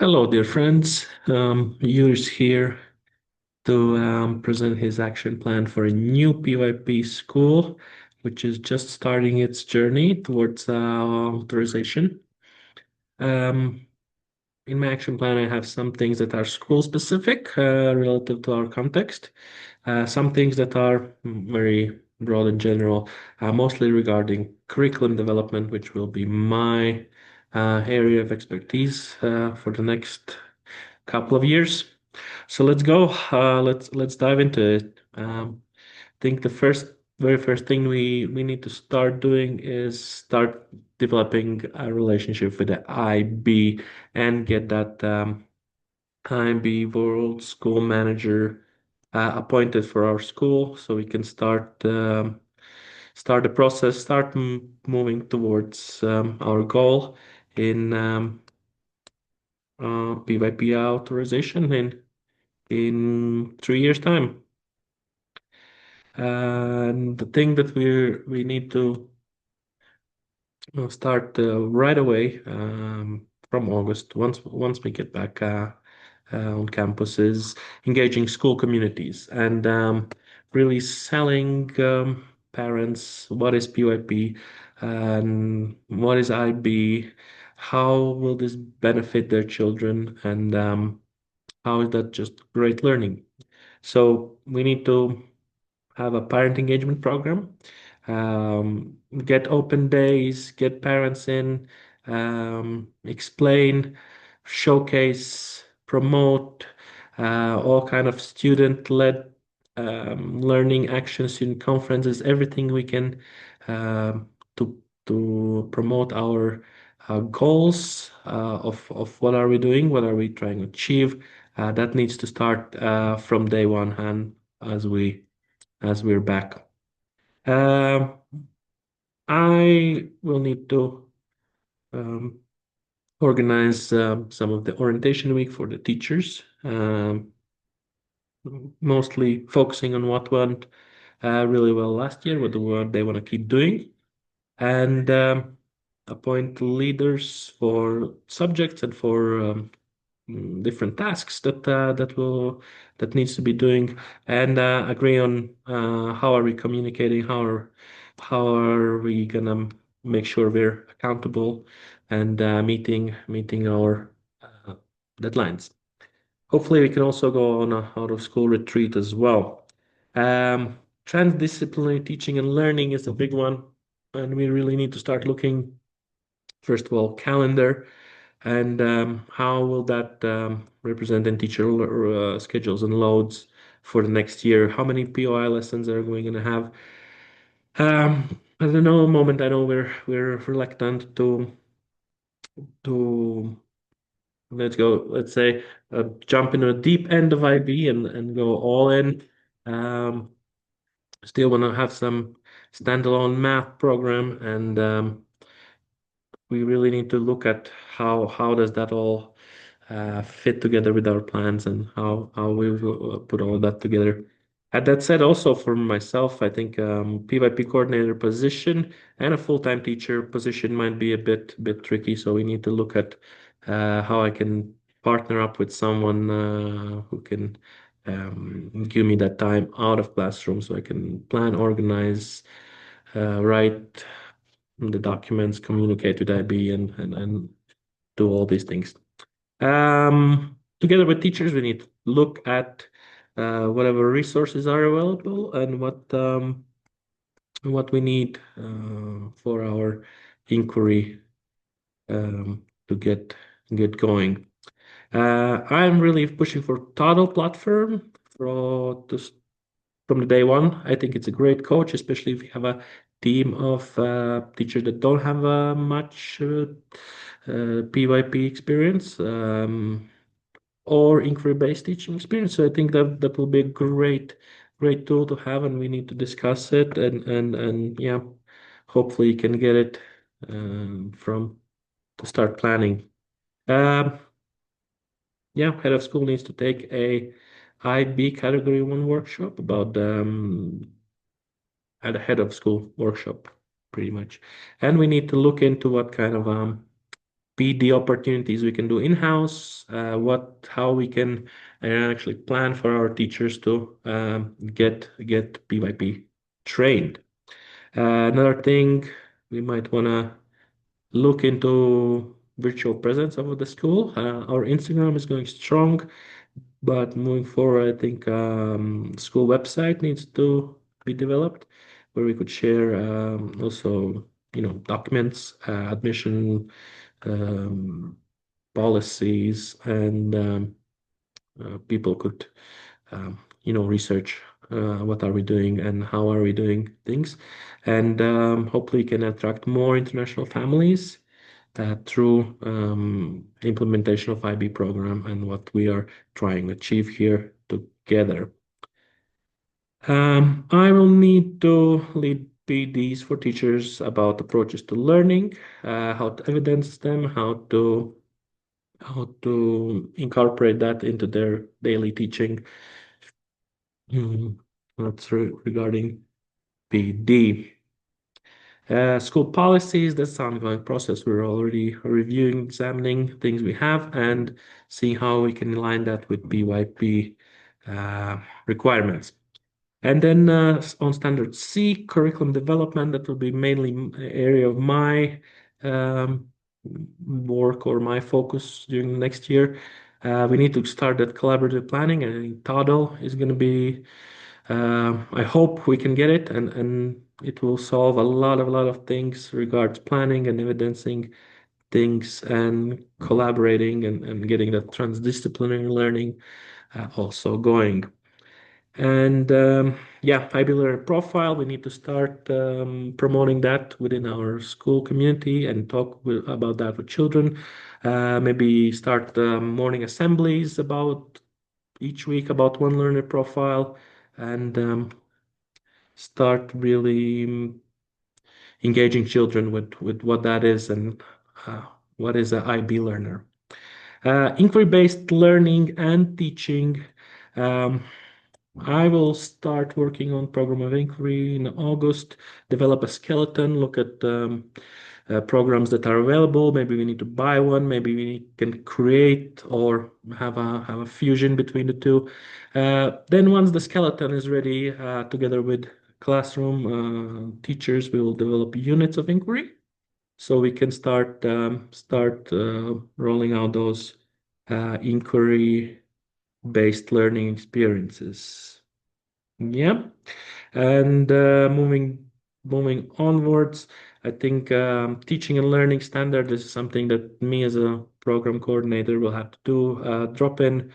Hello, dear friends. Yuris here to present his action plan for a new PYP school, which is just starting its journey towards authorization. Um, in my action plan, I have some things that are school specific relative to our context, some things that are very broad and general, mostly regarding curriculum development, which will be my area of expertise for the next couple of years. So let's go. Let's dive into it. I think the very first thing we need to start doing is start developing a relationship with the IB and get that IB World School Manager appointed for our school, so we can start the process, start moving towards our goal in PYP authorization in 3 years' time. And the thing that we need to start right away from August, once we get back on campus, is engaging school communities and really selling parents what is PYP and what is IB, how will this benefit their children, and how is that just great learning. So we need to have a parent engagement program, get open days, get parents in, explain, showcase, promote all kind of student-led learning actions, student conferences, everything we can to promote our goals of what are we doing, what are we trying to achieve. That needs to start from day one and as we're back. Um, I will need to um, organize some of the orientation week for the teachers, mostly focusing on what went really well last year, what they want to keep doing, and appoint leaders for subjects and for different tasks that needs to be doing, and agree on how are we communicating, how are we gonna make sure we're accountable and meeting our uh, deadlines. Hopefully, we can also go on a out of school retreat as well. Transdisciplinary teaching and learning is a big one, and we really need to start looking, first of all, calendar and how will that represent in teacher schedules and loads for the next year? How many POI lessons are we going to have? At the moment, I know we're reluctant to let's say jump into the deep end of IB and go all in. Um, Still want to have some standalone math program, and we really need to look at how does that all fit together with our plans and how we will put all of that together. That said, also for myself, I think PYP coordinator position and a full-time teacher position might be a bit tricky. So we need to look at how I can partner up with someone who can give me that time out of classroom so I can plan, organize, write the documents, communicate with IB, and do all these things. Together with teachers, we need to look at whatever resources are available and what we need for our inquiry to get going. I'm really pushing for Toddle platform from the day one. I think it's a great coach, especially if you have a team of teachers that don't have much PYP experience. Or inquiry-based teaching experience. So I think that will be a great tool to have, and we need to discuss it and yeah, hopefully you can get it from to start planning. Um, yeah, head of school needs to take a IB category one workshop about at a head of school workshop pretty much, and we need to look into what kind of PD opportunities we can do in-house, how we can actually plan for our teachers to get PYP trained. Another thing we might want to look into virtual presence of the school. Our Instagram is going strong, but moving forward, I think school website needs to be developed where we could share also, documents, admission um, policies, and people could, research what are we doing and how are we doing things, and hopefully can attract more international families through implementation of IB program and what we are trying to achieve here together. I will need to lead PDs for teachers about approaches to learning, how to evidence them, how to incorporate that into their daily teaching. Mm, that's regarding PD. School policies, that's an ongoing process. We're already reviewing, examining things we have, and seeing how we can align that with PYP requirements. And then on standard C, curriculum development, that will be mainly area of my um, work or my focus during the next year. We need to start that collaborative planning, and I think Toddle is going to be, I hope we can get it, and it will solve a lot of things regards planning and evidencing things and collaborating and getting that transdisciplinary learning also going. And yeah, IB Learner Profile, we need to start promoting that within our school community and talk about that with children. Maybe start morning assemblies about each week about one learner profile, and start really engaging children with what that is and uh, what is an IB learner. Inquiry-based learning and teaching. Um, I will start working on program of inquiry in August, develop a skeleton, look at programs that are available. Maybe we need to buy one. Maybe we can create or have a fusion between the two. Then once the skeleton is ready, together with classroom teachers, we will develop units of inquiry, so we can start rolling out those inquiry-based learning experiences. Yeah. And moving onwards, I think teaching and learning standard is something that me as a program coordinator will have to do. Drop in,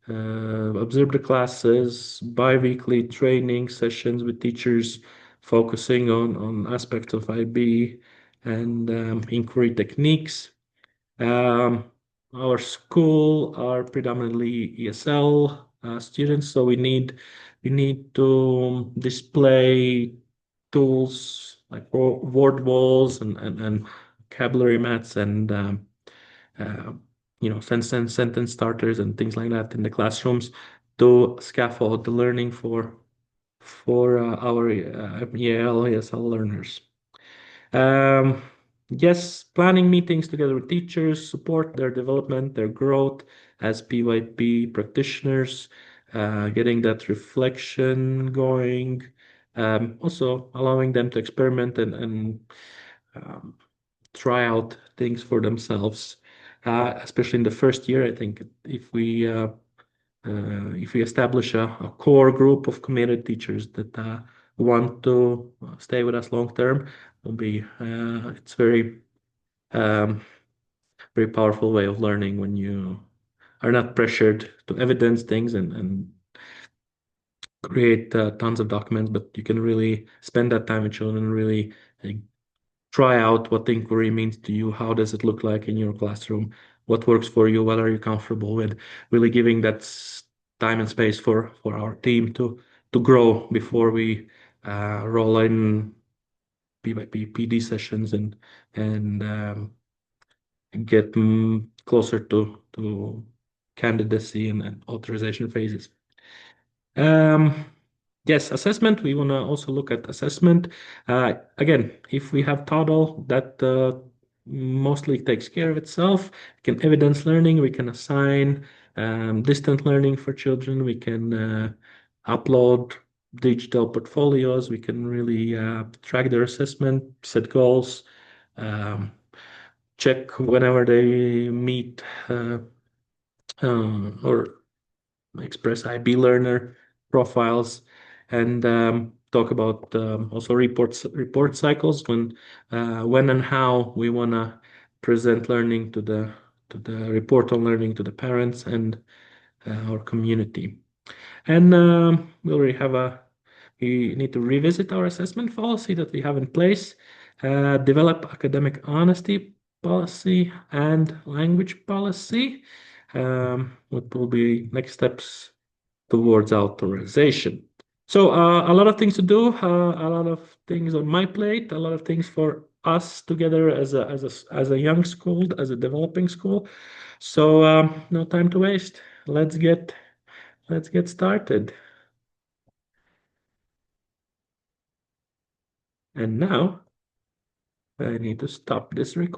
observe the classes, bi-weekly training sessions with teachers, focusing on aspects of IB and inquiry techniques. Um, our school are predominantly ESL students, so we need to display tools like word walls and vocabulary mats and uh, sentence starters and things like that in the classrooms to scaffold the learning for our EL, ESL learners. Um, yes, planning meetings together with teachers, support their development, their growth as PYP practitioners, getting that reflection going, also allowing them to experiment and um, try out things for themselves, especially in the first year. I think if we establish a core group of committed teachers that want to stay with us long term, will be it's um, very powerful way of learning when you are not pressured to evidence things and create tons of documents, but you can really spend that time with children and really like, try out what inquiry means to you. How does it look like in your classroom? What works for you? What are you comfortable with? Really giving that time and space for our team to grow before we roll in PYP PD sessions and get closer to candidacy and authorization phases. Um, yes, assessment. We want to also look at assessment. Again, if we have total, that mostly takes care of itself. We can evidence learning, we can assign distant learning for children, we can upload digital portfolios, we can really track their assessment, set goals, um, check whenever they meet or express IB learner profiles, and talk about also report cycles when and how we want to present learning to the report on learning to the parents and our community. And we already have we need to revisit our assessment policy that we have in place, develop academic honesty policy and language policy. What will be next steps towards authorization? So a lot of things to do, a lot of things on my plate, a lot of things for us together as a young school, as a developing school. So no time to waste. Let's get started. And now I need to stop this recording.